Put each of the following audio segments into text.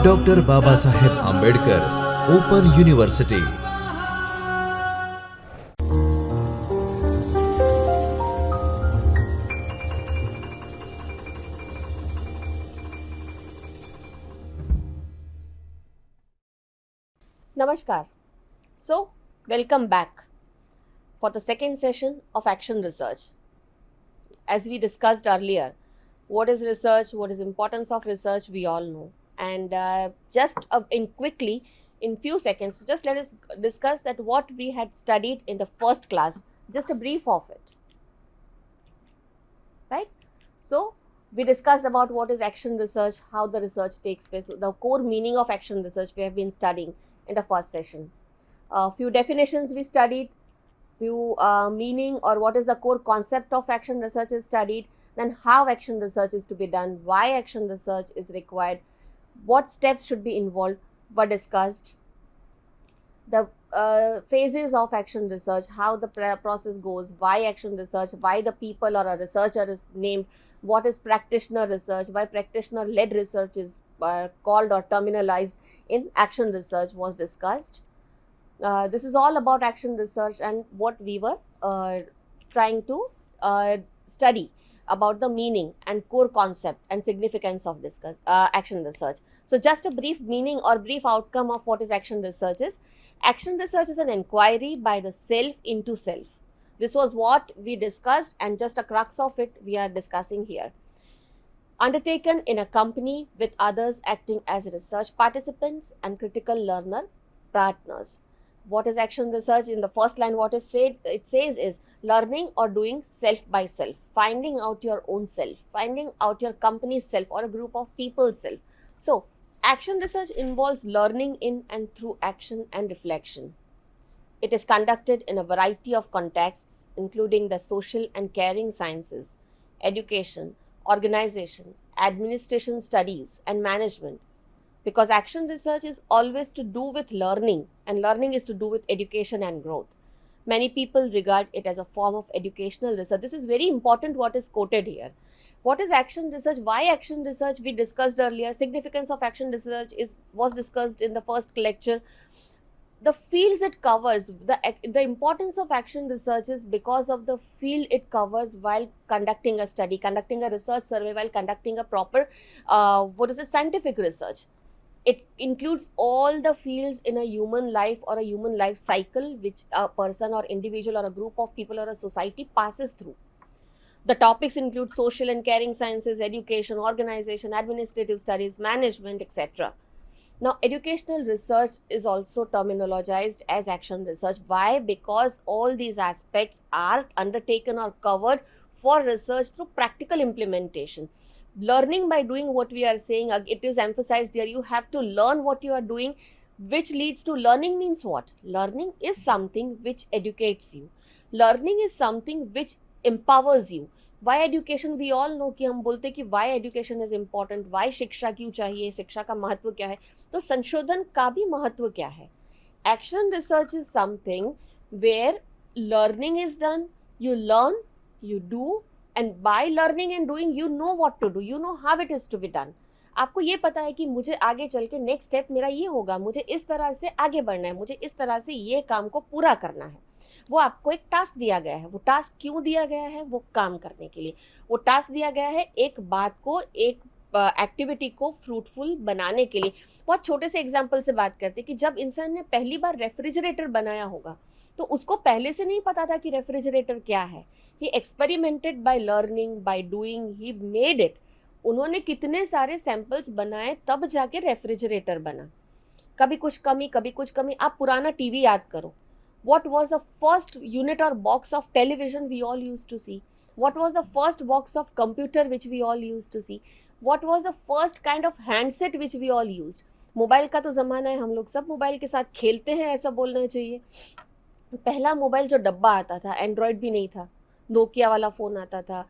Doctor Baba Saheb Ambedkar Open University. Namaskar. So, welcome back for the second session of action research. As we discussed earlier, what is research, what is importance of research, we all know. And in few seconds, just let us discuss that what we had studied in the first class, just a brief of it. Right? So, we discussed about what is action research, how the research takes place, the core meaning of action research we have been studying in the first session. Few definitions we studied, few meaning or what is the core concept of action research is studied, then how action research is to be done, why action research is required, what steps should be involved were discussed, the phases of action research, how the process goes, why action research, why the people or a researcher is named, what is practitioner research, why practitioner-led research is called or terminalized in action research was discussed. This is all about action research and what we were trying to study about the meaning and core concept and significance of action research. So just a brief meaning or brief outcome of what is action research is an inquiry by the self into self. This was what we discussed and just a crux of it we are discussing here. Undertaken in a company with others acting as research participants and critical learner partners. What is action research? In the first line, what it says is learning or doing self by self, finding out your own self, finding out your company's self or a group of people's self. So, action research involves learning in and through action and reflection. It is conducted in a variety of contexts, including the social and caring sciences, education, organization, administration studies, and management. Because action research is always to do with learning, and learning is to do with education and growth. Many people regard it as a form of educational research. This is very important what is quoted here. What is action research? Why action research? We discussed earlier. Significance of action research was discussed in the first lecture. The fields it covers, the importance of action research is because of the field it covers while conducting a study, conducting a research survey, while conducting a proper, scientific research. It includes all the fields in a human life or a human life cycle which a person or individual or a group of people or a society passes through. The topics include social and caring sciences, education, organization, administrative studies, management, etc. Now, educational research is also terminologized as action research. Why? Because all these aspects are undertaken or covered for research through practical implementation. Learning by doing what we are saying, it is emphasized here, you have to learn what you are doing, which leads to learning means what? Learning is something which educates you. Learning is something which empowers you. Why education? We all know कि हम बोलते कि why education is important, why शिक्षा क्यों चाहिए, शिक्षा का महत्व क्या है, तो संशोधन का भी महत्व क्या है? Action research is something where learning is done, you learn, you do, and by learning and doing you know what to do, you know how it is to be done. आपको ये पता है कि मुझे आगे चल के नेक्स्ट स्टेप मेरा ये होगा, मुझे इस तरह से आगे बढ़ना है, मुझे इस तरह से ये काम को पूरा करना है. वो आपको एक टास्क दिया गया है. वो टास्क क्यों दिया गया है? वो काम करने के लिए. वो टास्क दिया गया है एक बात को, एक एक्टिविटी को फ्रूटफुल बनाने के लिए. बहुत छोटे से एग्जाम्पल से बात करते हैं कि जब इंसान ने पहली बार रेफ्रिजरेटर बनाया होगा तो उसको पहले से नहीं पता था कि रेफ्रिजरेटर क्या है. He experimented by learning, by doing, he made it. उन्होंने कितने सारे सैंपल्स बनाए तब जाके रेफ्रिजरेटर बना. कभी कुछ कमी, कभी कुछ कमी. आप पुराना टीवी याद करो. What was the first unit or box of television we all used to see? What was the first box of computer which we all used to see? What was the first kind of handset which we all used? Mobile का तो ज़माना है, हम लोग सब mobile के साथ खेलते हैं, ऐसा बोलना चाहिए. पहला मोबाइल जो डब्बा आता था, एंड्रॉयड भी नहीं था, नोकिया वाला फ़ोन आता था,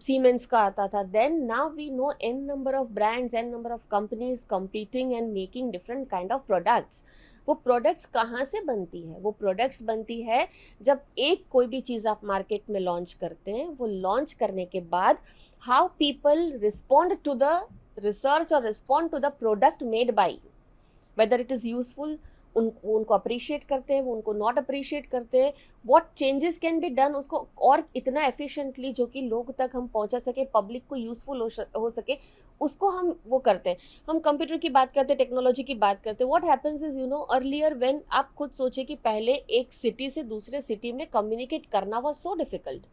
सीमेंस का आता था. Then now we know n number of brands, n number of companies competing and making different kind of products. वो प्रोडक्ट्स कहाँ से बनती है? वो प्रोडक्ट्स बनती है जब एक कोई भी चीज़ आप मार्केट में लॉन्च करते हैं, वो लॉन्च करने के बाद how people respond to the research or respond to the product made by you, whether it is useful, उनको अप्रिशिएट करते हैं, वो उनको नॉट अप्रिशिएट करते हैं, what changes can be done उसको और इतना एफिशिएंटली जो कि लोग तक हम पहुंचा सके, पब्लिक को यूजफुल हो सके, उसको हम वो करते हैं. हम कंप्यूटर की बात करते हैं, टेक्नोलॉजी की बात करते हैं. What happens is earlier when आप खुद सोचे कि पहले एक सिटी से दूसरे सिटी में कम्युनिकेट करना was so difficult.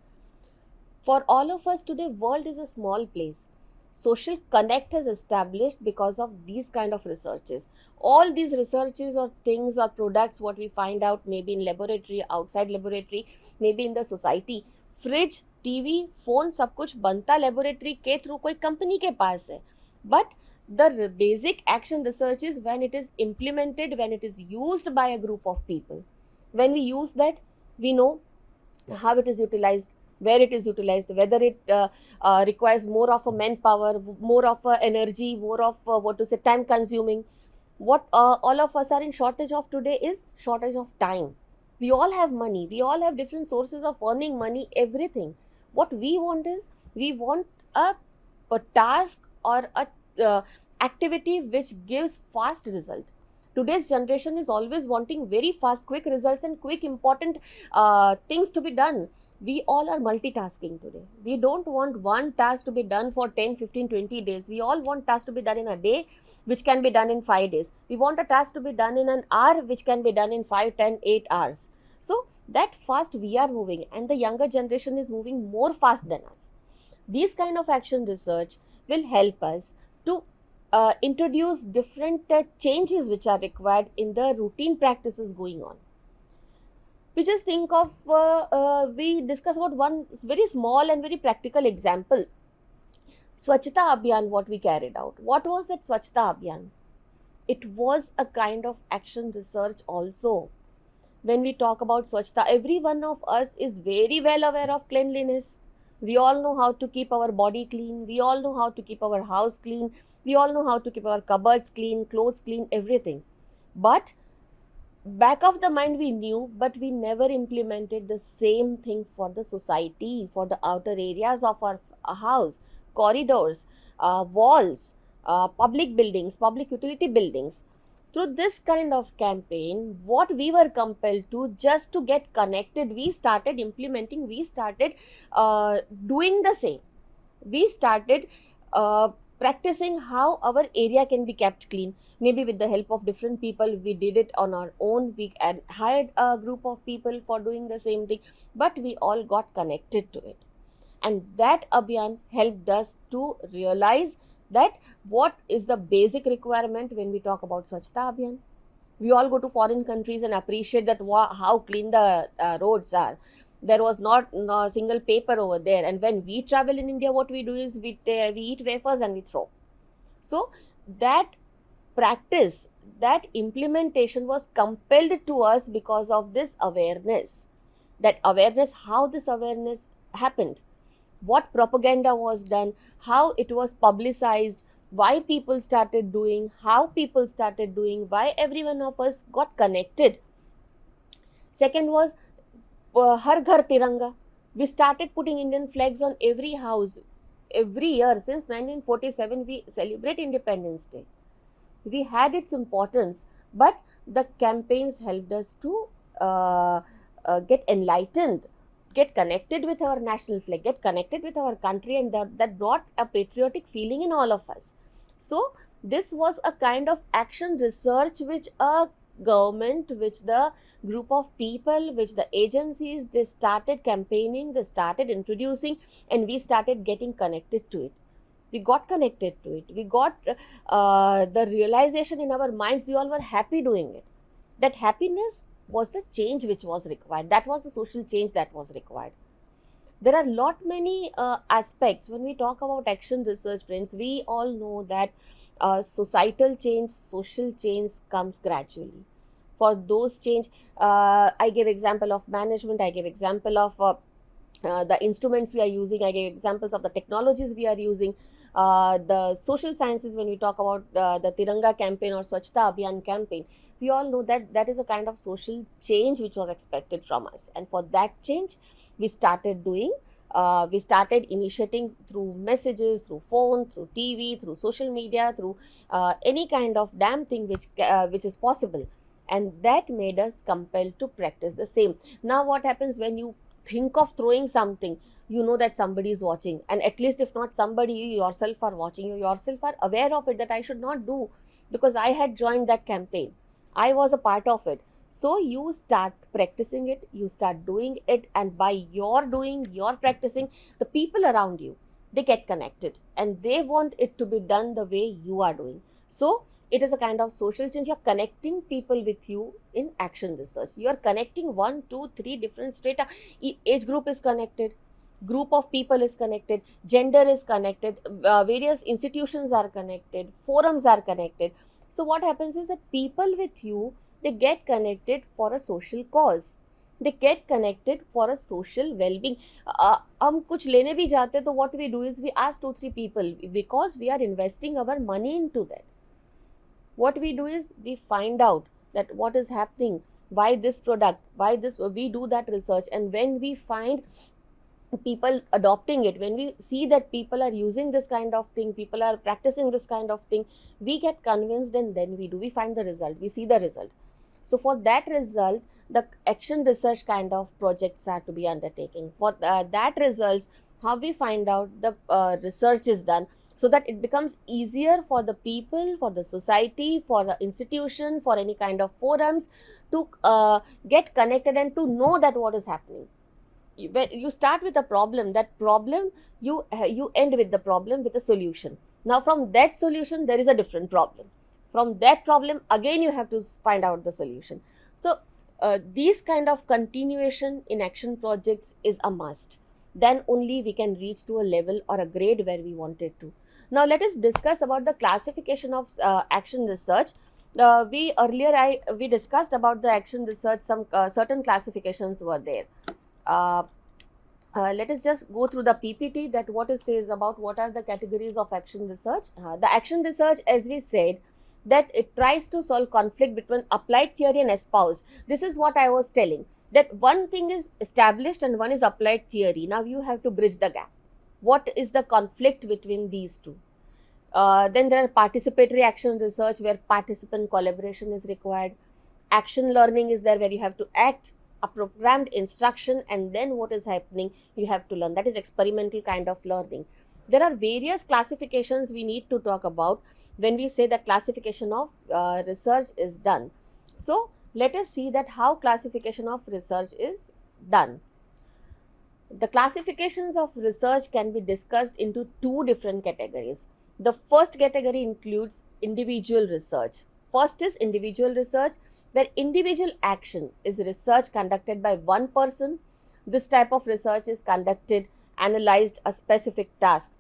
For all of us today world is a small place. Social connect is established because of these kind of researches. All these researches or things or products what we find out maybe in laboratory, outside laboratory, maybe in the society, fridge, TV, phone, सब कुछ बनता laboratory के through कोई company के पास है. But the basic action research is when it is implemented, when it is used by a group of people. When we use that, we know how it is utilized, where it is utilized, whether it requires more of a manpower, more of a energy, more of time consuming. What all of us are in shortage of today is shortage of time. We all have money, we all have different sources of earning money, everything. What we want is, we want a task or a activity which gives fast result. Today's generation is always wanting very fast, quick results and quick important things to be done. We all are multitasking today. We don't want one task to be done for 10, 15, 20 days. We all want tasks to be done in a day, which can be done in 5 days. We want a task to be done in an hour, which can be done in 5, 10, 8 hours. So that fast we are moving, and the younger generation is moving more fast than us. These kind of action research will help us to introduce different changes which are required in the routine practices going on. We just think of, we discuss about one very small and very practical example. Swachhata Abhiyan, what we carried out. What was that Swachhata Abhiyan? It was a kind of action research also. When we talk about Swachhata, every one of us is very well aware of cleanliness. We all know how to keep our body clean. We all know how to keep our house clean. We all know how to keep our cupboards clean, clothes clean, everything. But back of the mind we knew, but we never implemented the same thing for the society, for the outer areas of our house, corridors, walls, public buildings, public utility buildings. Through this kind of campaign, what we were compelled to, just to get connected, we started implementing, we started doing the same. We started practicing how our area can be kept clean. Maybe with the help of different people, we did it on our own. We hired a group of people for doing the same thing, but we all got connected to it. And that Abhiyan helped us to realize that what is the basic requirement when we talk about Swachhata Abhiyan. We all go to foreign countries and appreciate that how clean the roads are. There was not a single paper over there. And when we travel in India, what we do is we eat wafers and we throw. So that practice, that implementation was compelled to us because of this awareness. That awareness, how this awareness happened, what propaganda was done, how it was publicized, why people started doing, how people started doing, why every one of us got connected. Second was Har Ghar Tiranga. We started putting Indian flags on every house. Every year since 1947, we celebrate Independence Day. We had its importance, but the campaigns helped us to get enlightened, get connected with our national flag, get connected with our country, and that brought a patriotic feeling in all of us. So this was a kind of action research which a government, which the group of people, which the agencies, they started campaigning, they started introducing, and we started getting connected to it. We got connected to it. We got the realization in our minds, we all were happy doing it. That happiness was the change which was required. That was the social change that was required. There are many aspects when we talk about action research, friends. We all know that societal change, social change comes gradually. For those change, I gave example of management, I gave example of the instruments we are using, I gave examples of the technologies we are using, the social sciences. When we talk about the Tiranga campaign or Swachhata Abhiyan campaign, we all know that that is a kind of social change which was expected from us, and for that change we started doing We started initiating through messages, through phone, through TV, through social media, through any kind of damn thing which is possible, and that made us compelled to practice the same. Now what happens when you think of throwing something, you know that somebody is watching, and at least if not somebody, you yourself are watching, you yourself are aware of it, that I should not do, because I had joined that campaign, I was a part of it. So you start practicing it, you start doing it, and by your doing, your practicing, the people around you, they get connected and they want it to be done the way you are doing. So it is a kind of social change. You're connecting people with you in action research. You're connecting 1, 2, 3 different strata. Age group is connected, group of people is connected, gender is connected, various institutions are connected, forums are connected. So what happens is that people with you, they get connected for a social cause, they get connected for a social well-being. हम कुछ लेने भी जाते तो what we do is we ask 2-3 people, because we are investing our money into that. What we do is we find out that what is happening, why this product, why this, we do that research, and when we find people adopting it, when we see that people are using this kind of thing, people are practicing this kind of thing, we get convinced, and then we find the result, we see the result. So for that result, the action research kind of projects are to be undertaken. For that results, how we find out the research is done, so that it becomes easier for the people, for the society, for the institution, for any kind of forums to get connected and to know that what is happening. When you start with a problem, that problem, you end with the problem with a solution. Now from that solution, there is a different problem. From that problem, again you have to find out the solution. So these kind of continuation in action projects is a must. Then only we can reach to a level or a grade where we wanted to. Now let us discuss about the classification of action research. We discussed about the action research, some certain classifications were there. Let us just go through the PPT, that what it says about what are the categories of action research. The action research, as we said, that it tries to solve conflict between applied theory and espoused. This is what I was telling, that one thing is established and one is applied theory. Now you have to bridge the gap. What is the conflict between these two? Then there are participatory action research, where participant collaboration is required. Action learning is there, where you have to act, a programmed instruction, and then what is happening, you have to learn. That is experimental kind of learning. There are various classifications we need to talk about when we say that classification of research is done. So let us see that how classification of research is done. The classifications of research can be discussed into 2 different categories. The first category includes individual research. First is individual research, where individual action is research conducted by one person. This type of research is conducted, analyzed a specific task.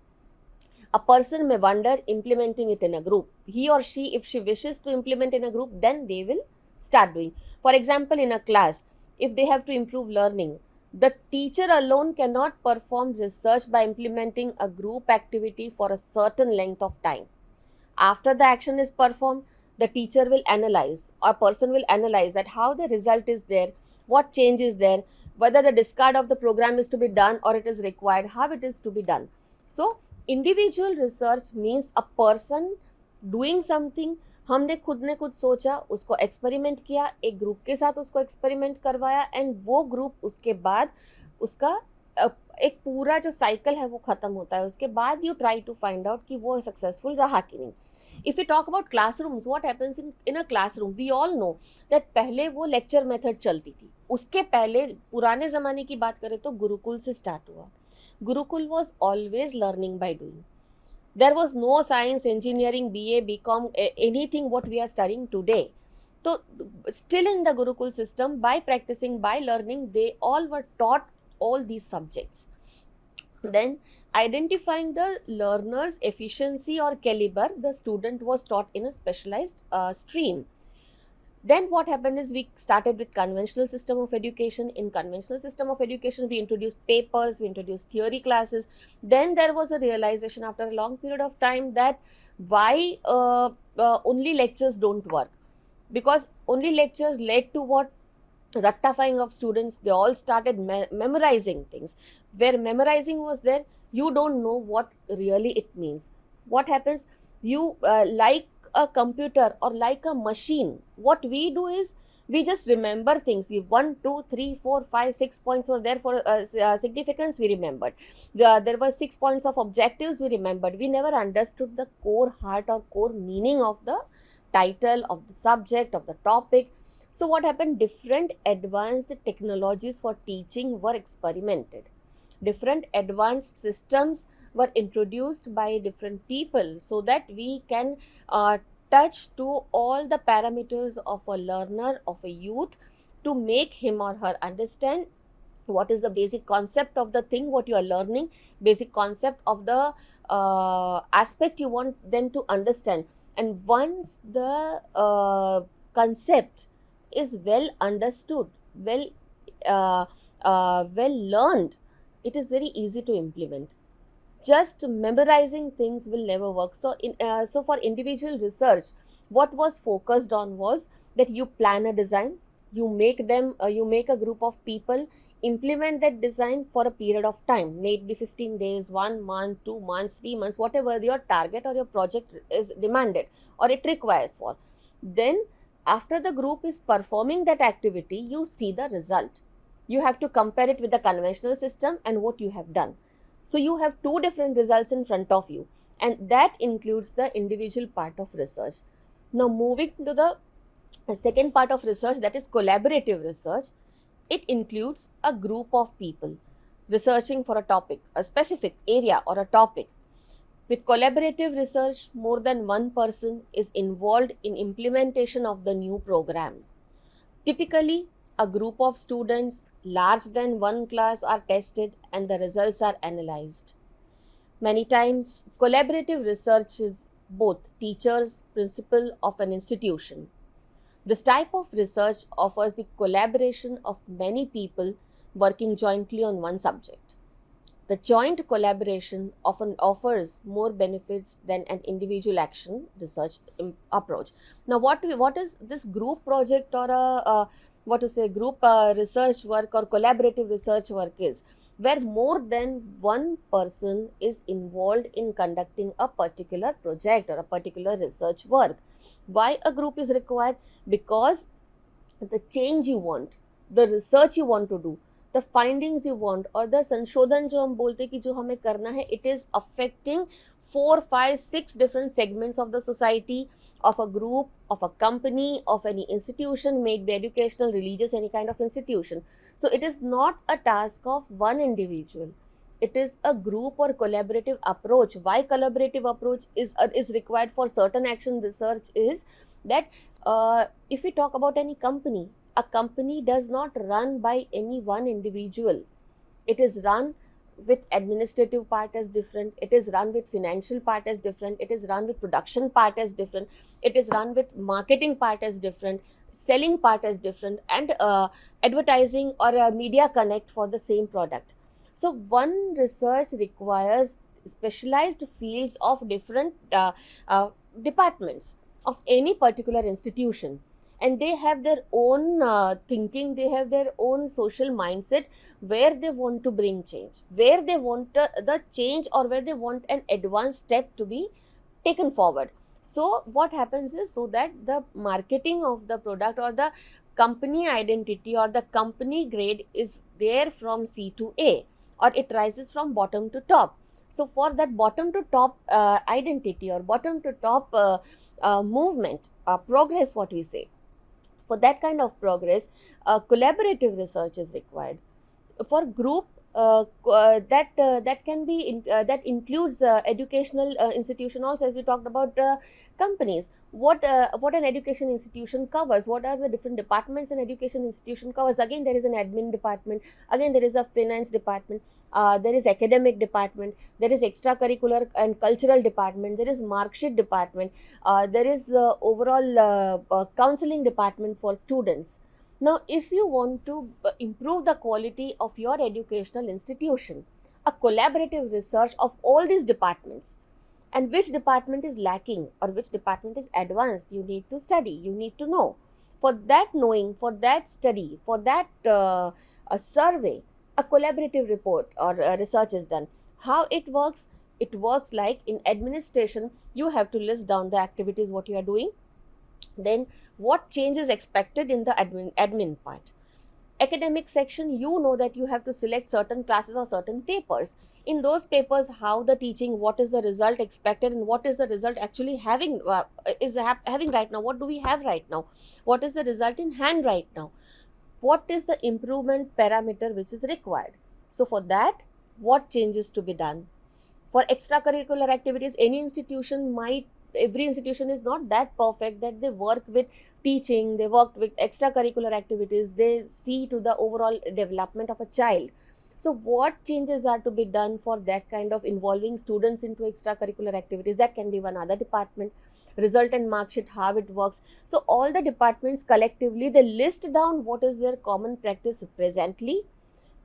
A person may wonder implementing it in a group. He or she, if she wishes to implement in a group, then they will start doing. For example, in a class, if they have to improve learning, the teacher alone cannot perform research by implementing a group activity for a certain length of time. After the action is performed, the teacher will analyze, or person will analyze that how the result is there, what change is there, whether the discard of the program is to be done or it is required, how it is to be done. So individual research means a person doing something. हमने खुद ने खुद सोचा, उसको experiment किया, एक group के साथ उसको एक्सपेरिमेंट करवाया, एंड वो ग्रुप उसके बाद उसका एक पूरा जो साइकिल है वो ख़त्म होता है. उसके बाद you try to find out कि वो सक्सेसफुल रहा कि नहीं. If we talk about classrooms, what happens in a classroom, we all know that पहले वो लेक्चर मेथड चलती थी. उसके पहले पुराने ज़माने की बात करें तो गुरुकुल से स्टार्ट हुआ. Gurukul was always learning by doing. There was no science, engineering, BA, BCom, anything what we are studying today. So still in the Gurukul system, by practicing, by learning, they all were taught all these subjects. Then identifying the learner's efficiency or caliber, the student was taught in a specialized stream. Then what happened is we started with conventional system of education. In conventional system of education, we introduced papers, we introduced theory classes. Then there was a realization after a long period of time that why only lectures don't work. Because only lectures led to what? rattafying of students. They all started memorizing things. Where memorizing was there, you don't know what really it means. What happens, you like a computer or like a machine, what we do is we just remember things. If 1 2 3 4 5 6 points were there for significance, we remembered. There were 6 points of objectives, we remembered. We never understood the core heart or core meaning of the title, of the subject, of the topic. So what happened? Different advanced technologies for teaching were experimented. Different advanced systems were introduced by different people so that we can touch to all the parameters of a learner, of a youth, to make him or her understand what is the basic concept of the thing what you are learning, basic concept of the aspect you want them to understand. And once the concept is well understood, uh, well learned, it is very easy to implement. Just memorizing things will never work. So for individual research, what was focused on was that you plan a design, you make a group of people implement that design for a period of time, may it be 15 days, 1 month, 2 months, 3 months, whatever your target or your project is demanded or it requires for. Then after the group is performing that activity, you see the result. You have to compare it with the conventional system and what you have done. So you have two different results in front of you, and that includes the individual part of research. Now, moving to the second part of research, that is collaborative research. It includes a group of people researching for a topic, a specific area or a topic. With collaborative research, more than one person is involved in implementation of the new program. Typically, a group of students larger than one class are tested and the results are analyzed. Many times, collaborative research is both teachers, principal of an institution. This type of research offers the collaboration of many people working jointly on one subject. The joint collaboration often offers more benefits than an individual action research approach. Now, what is this group project or group research work or collaborative research work is? Where more than one person is involved in conducting a particular project or a particular research work. Why a group is required? Because the change you want, the research you want to do, the findings you want, और the संशोधन जो हम बोलते हैं कि जो हमें करना है, it is affecting 4, 5, 6 different segments of the society, of a group, of a company, of any institution, may it be educational, religious, any kind of institution. So it is not a task of one individual. It is a group or collaborative approach. Why collaborative approach is required for certain action research is that if we talk about any company, a company does not run by any one individual. It is run with administrative part as different, it is run with financial part as different, it is run with production part as different, it is run with marketing part as different, selling part as different, and advertising or media connect for the same product. So one research requires specialized fields of different departments of any particular institution, and they have their own thinking, they have their own social mindset, where they want to bring change, where they want the change, or where they want an advanced step to be taken forward. So what happens is, so that the marketing of the product or the company identity or the company grade is there from C to A, or it rises from bottom to top. So for that bottom to top identity or bottom to top movement, progress, what we say, for that kind of progress, collaborative research is required. For group, that can be that includes educational institution also, as we talked about companies. What an education institution covers, what are the different departments an education institution covers? Again, there is an admin department, again there is a finance department, there is academic department, there is extracurricular and cultural department, there is marksheet department, there is overall counseling department for students. Now, if you want to improve the quality of your educational institution, a collaborative research of all these departments, and which department is lacking or which department is advanced, you need to study, you need to know. For that knowing, for that study, for that a survey, a collaborative report or research is done. How it works? It works like in administration, you have to list down the activities what you are doing, then what change is expected in the admin part. Academic section, you know that you have to select certain classes or certain papers. In those papers, how the teaching, what is the result expected, and what is the result actually having having right now, what do we have right now, what is the result in hand right now, what is the improvement parameter which is required. So for that, what changes to be done? For extracurricular activities, any institution might, every institution is not that perfect that they work with teaching, they work with extracurricular activities, they see to the overall development of a child. So what changes are to be done for that kind of involving students into extracurricular activities? That can be one other department. Result and mark sheet, how it works. So all the departments collectively, they list down what is their common practice presently,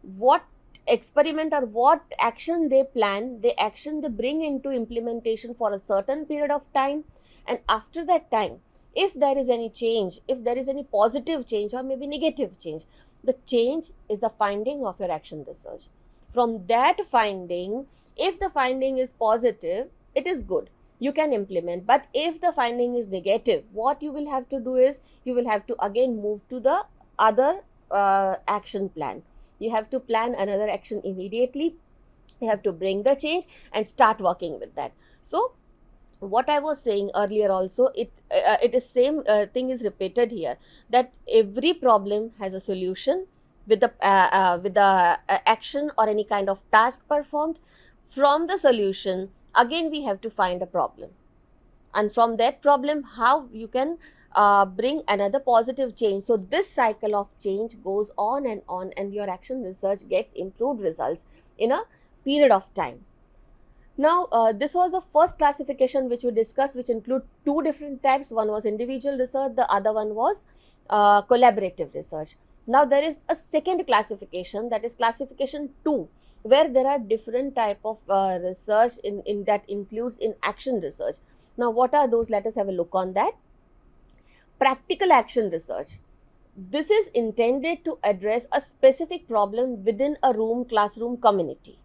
what experiment or what action they plan, the action they bring into implementation for a certain period of time, and after that time, if there is any change, if there is any positive change or maybe negative change, the change is the finding of your action research. From that finding, if the finding is positive, it is good, you can implement. But if the finding is negative, what you will have to do is you will have to again move to the other action plan. You have to plan another action immediately. You have to bring the change and start working with that. So what I was saying earlier also, it is same thing is repeated here, that every problem has a solution with the action or any kind of task performed. From the solution, again we have to find a problem, and from that problem, how you can bring another positive change. So this cycle of change goes on, and your action research gets improved results in a period of time. Now, this was the first classification which we discussed, which include two different types. One was individual research, the other one was collaborative research. Now, there is a second classification, that is classification 2, where there are different type of research in that includes in action research. Now, what are those? Let us have a look on that. Practical action research. This is intended to address a specific problem within a classroom community.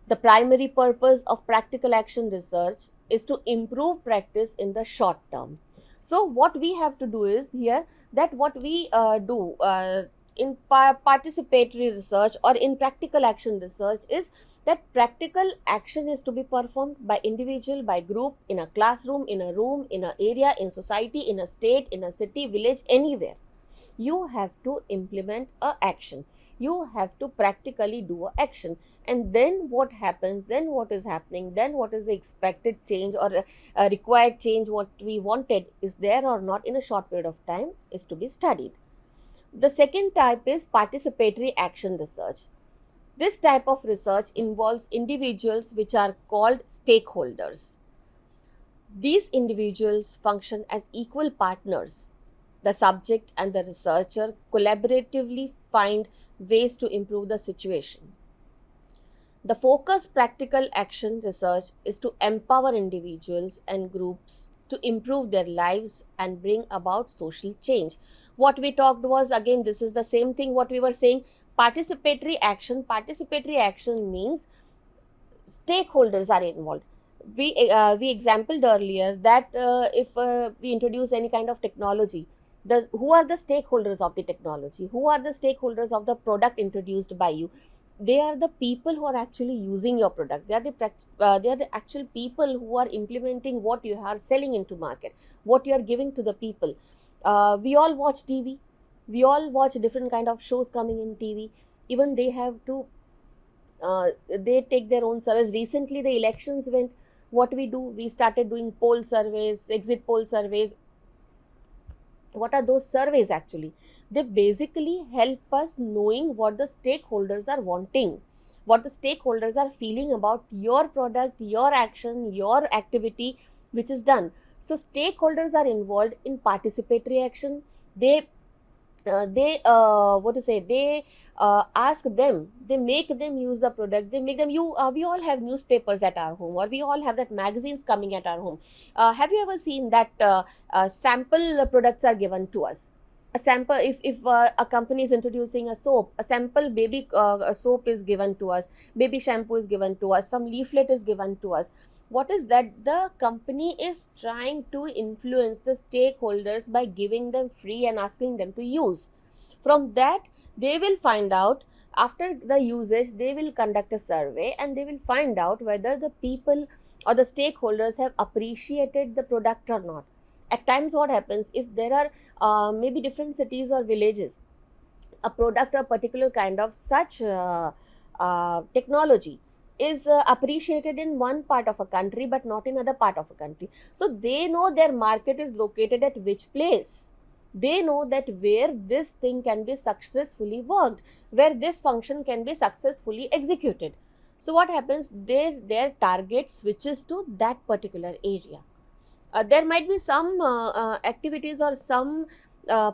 The primary purpose of practical action research is to improve practice in the short term. So what we have to do is here, that what we do in participatory research or in practical action research is that practical action is to be performed by individual, by group, in a classroom, in a room, in an area, in society, in a state, in a city, village, anywhere. You have to implement a action. You have to practically do a action. And then what happens, then what is happening, then what is the expected change or required change, what we wanted is there or not in a short period of time, is to be studied. The second type is participatory action research. This type of research involves individuals which are called stakeholders. These individuals function as equal partners. The subject and the researcher collaboratively find ways to improve the situation. The focused practical action research is to empower individuals and groups to improve their lives and bring about social change. What we talked was, again, this is the same thing what we were saying, participatory action. Participatory action means stakeholders are involved. We exampled earlier that if we introduce any kind of technology, who are the stakeholders of the technology? Who are the stakeholders of the product introduced by you? They are the people who are actually using your product. They are the actual people who are implementing what you are selling into market, what you are giving to the people. We all watch TV. We all watch different kind of shows coming in TV. Even they have to, they take their own surveys. Recently, the elections went. What we do? We started doing poll surveys, exit poll surveys. What are those surveys actually? They basically help us knowing what the stakeholders are wanting, what the stakeholders are feeling about your product, your action, your activity which is done. So stakeholders are involved in participatory action. They ask them, they make them use the product, they make them we all have newspapers at our home, or we all have that magazines coming at our home. Have you ever seen that sample products are given to us? a sample, if a company is introducing a soap, a sample baby soap is given to us, baby shampoo is given to us, some leaflet is given to us. What is that? The company is trying to influence the stakeholders by giving them free and asking them to use. From that, they will find out, after the usage, they will conduct a survey and they will find out whether the people or the stakeholders have appreciated the product or not. At times, what happens, if there are maybe different cities or villages, a product or particular kind of such technology is appreciated in one part of a country but not in other part of a country, so they know their market is located at which place. They know that where this thing can be successfully worked, where this function can be successfully executed. So what happens, their target switches to that particular area. There might be some activities or some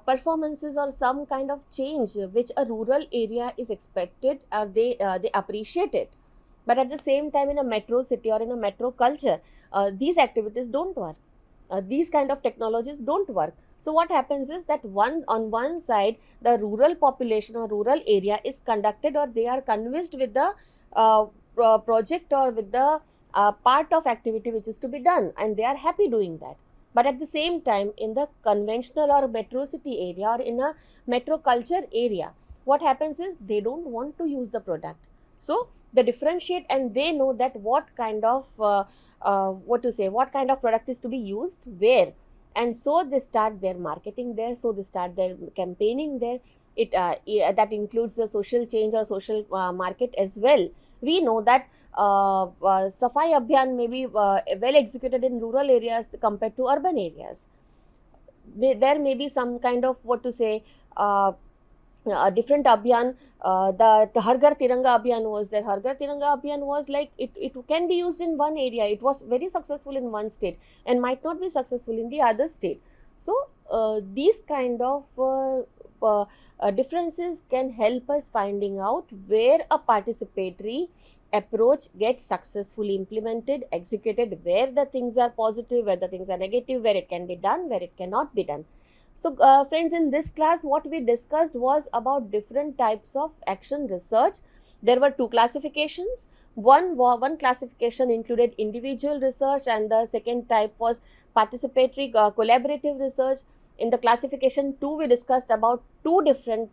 performances or some kind of change which a rural area is expected, or they appreciate it, but at the same time in a metro city or in a metro culture, these activities don't work. These kind of technologies don't work. So what happens is that on one side, the rural population or rural area is conducted, or they are convinced with the project or with the part of activity which is to be done, and they are happy doing that. But at the same time, in the conventional or metro city area or in a metro culture area, what happens is they don't want to use the product. So they differentiate and they know that what kind of what kind of product is to be used where, and so they start their marketing there, so they start their campaigning there. That includes the social change or social market as well. We know that Safai Abhiyan may be well executed in rural areas compared to urban areas. There may be some kind of a different abhiyan. The Har Ghar Tiranga Abhiyan was there. Har Ghar Tiranga Abhiyan was like, it can be used in one area. It was very successful in one state and might not be successful in the other state. So these kind of differences can help us finding out where a participatory approach gets successfully implemented, executed, where the things are positive, where the things are negative, where it can be done, where it cannot be done. So friends, in this class what we discussed was about different types of action research. There were two classifications. One classification included individual research and the second type was participatory collaborative research. In the classification 2, we discussed about two different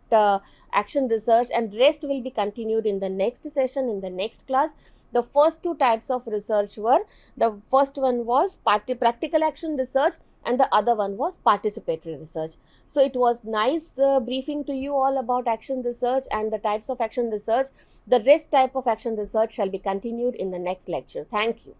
action research, and rest will be continued in the next session, in the next class. The first two types of research were, the first one was practical action research and the other one was participatory research. So it was nice briefing to you all about action research and the types of action research. The rest type of action research shall be continued in the next lecture. Thank you.